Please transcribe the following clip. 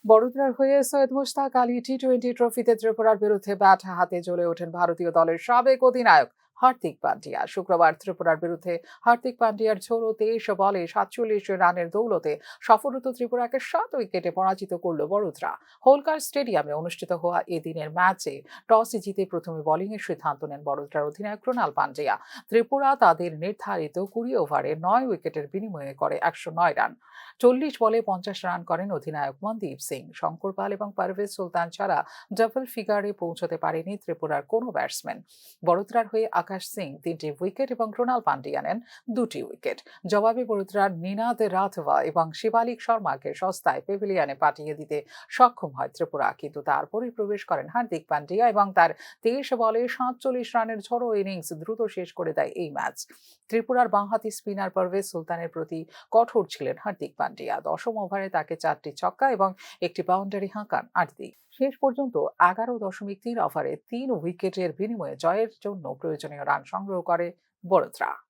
বড়োদরার হয়ে সৈয়দ মুশতাক আলী টি-20 ট্রফিতে ত্রিপুরার বিরুদ্ধে ব্যাট হাতে জ্বলে ওঠেন ভারতীয় দলের সাবেক অধিনায়ক হার্দিক পান্ডিয়া। শুক্রবার ত্রিপুরার বিরুদ্ধে হার্দিক পান্ডিয়ার ঝোড়ো 23 বলে 47 রানের দৌলতে সফররত ত্রিপুরাকে 7 উইকেটে পরাজিত করল বড়োদরা। হোলকার স্টেডিয়ামে অনুষ্ঠিত হওয়া এদিনের ম্যাচে টস জিতে প্রথমে বোলিংয়ের সিদ্ধান্ত নেন বড়োদরার অধিনায়ক ক্রোনাল পান্ডিয়া। ত্রিপুরা তাদের নির্ধারিত 20 ওভারে 9 উইকেটের বিনিময়ে করে 109 রান। 40 বলে 50 রান করেন অধিনায়ক মনদীপ সিং। শঙ্কর পাল এবং পারভেজ সুলতান ছাড়া ডাবল ফিগারে পৌঁছতে পারেনি ত্রিপুরার কোনো ব্যাটসম্যান। বড়োদরার হয়ে আকাশ সিং 3টি উইকেট এবং ক্রোনাল পান্ডিয়া নেন 2টি উইকেট। জবাবে বড়োদরার নিনাদ রাথওয়া এবং শিবালিক শর্মাকে সস্তায় পেভিলিয়নে পাঠিয়ে দিতে সক্ষম হয় ত্রিপুরা, কিন্তু তারপরেই প্রবেশ করেন হার্দিক পান্ডিয়া এবং তার 23 বলে 47 রানের ঝড়ো ইনিংস দ্রুত শেষ করে দেয় এই ম্যাচ। ত্রিপুরার বাঁহাতি স্পিনার পারভেজ সুলতানের প্রতি কঠোর ছিলেন হার্দিক পান্ডিয়া। 10ম ওভারে তাকে 4টি ছক্কা এবং একটি বাউন্ডারি হাঁকান হার্দিক। শেষ পর্যন্ত 11.3 ওভারে 3 উইকেটের বিনিময়ে জয়ের জন্য প্রয়োজনীয় রান সংগ্রহ করে বড়োদরা।